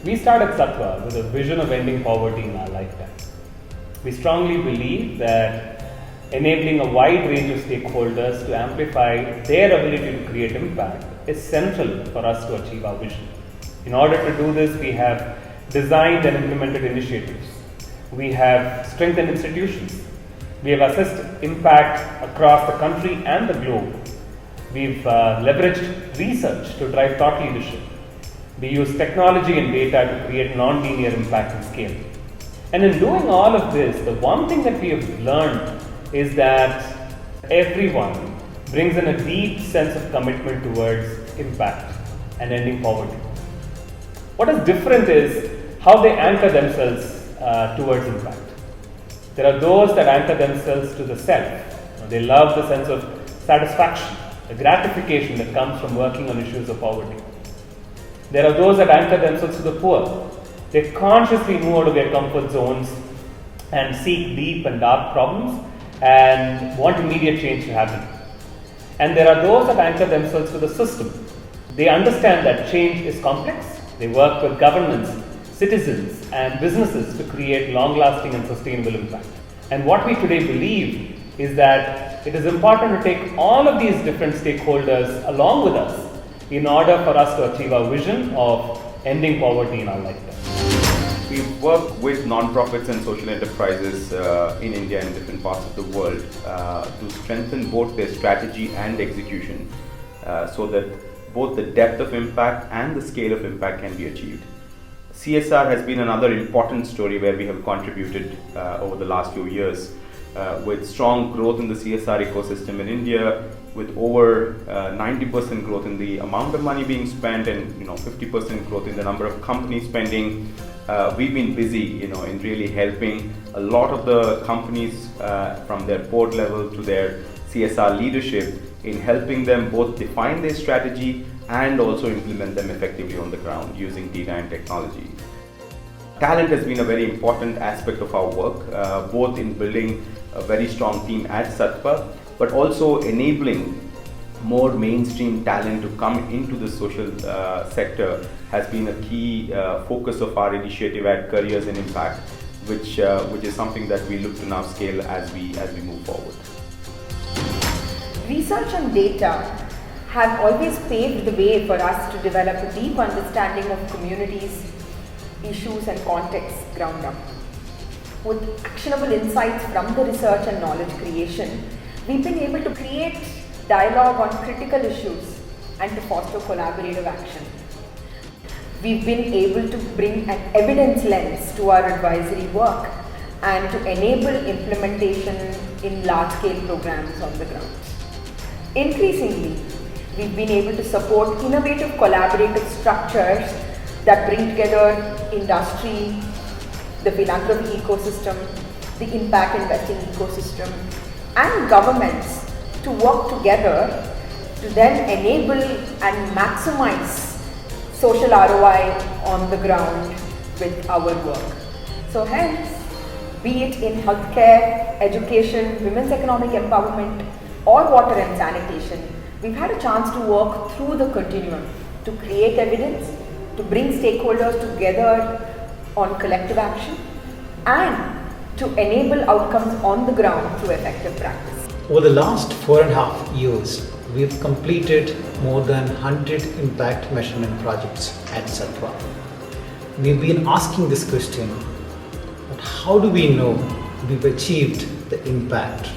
We started Sattva with a vision of ending poverty in our lifetime. We strongly believe that enabling a wide range of stakeholders to amplify their ability to create impact is central for us to achieve our vision. In order to do this, we have designed and implemented initiatives. We have strengthened institutions. We have assessed impact across the country and the globe. We've leveraged research to drive thought leadership. We use technology and data to create non-linear impact and scale. And in doing all of this, the one thing that we have learned is that everyone brings in a deep sense of commitment towards impact and ending poverty. What is different is how they anchor themselves towards impact. There are those that anchor themselves to the self. They love the sense of satisfaction, the gratification that comes from working on issues of poverty. There are those that anchor themselves to the poor. They consciously move out of their comfort zones and seek deep and dark problems and want immediate change to happen. And there are those that anchor themselves to the system. They understand that change is complex. They work with governments, citizens, and businesses to create long-lasting and sustainable impact. And what we today believe is that it is important to take all of these different stakeholders along with us in order for us to achieve our vision of ending poverty in our lifetime. We work with non-profits and social enterprises in India and different parts of the world to strengthen both their strategy and execution so that both the depth of impact and the scale of impact can be achieved. CSR has been another important story where we have contributed over the last few years with strong growth in the CSR ecosystem in India, with over 90% growth in the amount of money being spent and 50% growth in the number of companies spending. We've been busy in really helping a lot of the companies from their board level to their CSR leadership in helping them both define their strategy and also implement them effectively on the ground using data and technology. Talent has been a very important aspect of our work, both in building a very strong team at Sattva, but also enabling more mainstream talent to come into the social sector has been a key focus of our initiative at Careers in Impact, which is something that we look to now scale as we move forward. Research and data have always paved the way for us to develop a deep understanding of communities, issues and contexts ground up. With actionable insights from the research and knowledge creation, we've been able to create dialogue on critical issues and to foster collaborative action. We've been able to bring an evidence lens to our advisory work and to enable implementation in large-scale programs on the ground. Increasingly, we've been able to support innovative collaborative structures that bring together industry, the philanthropy ecosystem, the impact investing ecosystem, and governments to work together to then enable and maximize social ROI on the ground with our work. So hence, be it in healthcare, education, women's economic empowerment, or water and sanitation, we've had a chance to work through the continuum to create evidence, to bring stakeholders together on collective action, and to enable outcomes on the ground through effective practice. Over the last 4.5 years, we've completed more than 100 impact measurement projects at Sattva. We've been asking this question, but how do we know we've achieved the impact?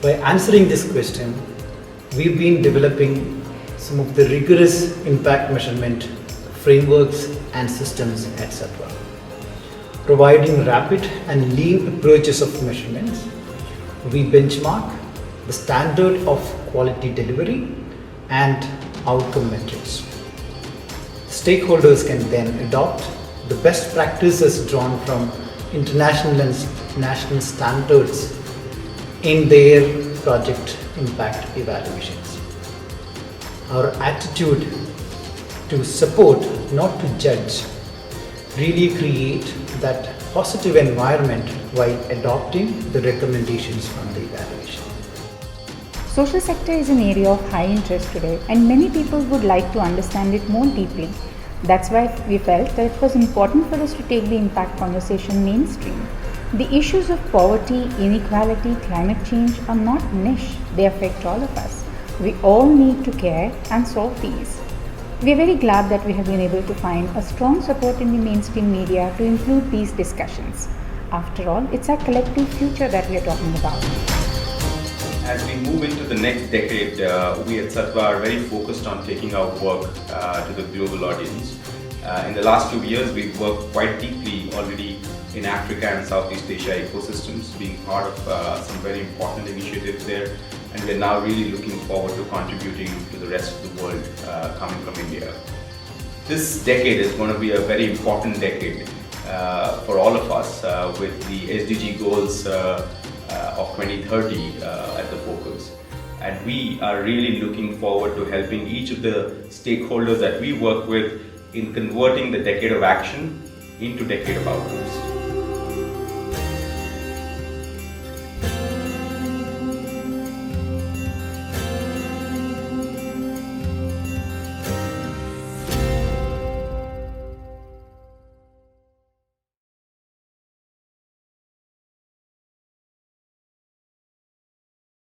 By answering this question, we've been developing some of the rigorous impact measurement frameworks and systems at Sattva, providing rapid and lean approaches of measurements. We benchmark the standard of quality delivery and outcome metrics. Stakeholders can then adopt the best practices drawn from international and national standards in their project impact evaluations. Our attitude to support, not to judge, really create that positive environment while adopting the recommendations from the evaluation. Social sector is an area of high interest today, and many people would like to understand it more deeply. That's why we felt that it was important for us to take the impact conversation mainstream. The issues of poverty, inequality, climate change are not niche, they affect all of us. We all need to care and solve these. We are very glad that we have been able to find a strong support in the mainstream media to include these discussions. After all, it's our collective future that we are talking about. As we move into the next decade, we at Sattva are very focused on taking our work to the global audience. In the last 2 years, we've worked quite deeply already in Africa and Southeast Asia ecosystems, being part of some very important initiatives there. And we're now really looking forward to contributing to the rest of the world coming from India. This decade is going to be a very important decade for all of us with the SDG goals of 2030 at the focus. And we are really looking forward to helping each of the stakeholders that we work with in converting the decade of action into decade of outcomes.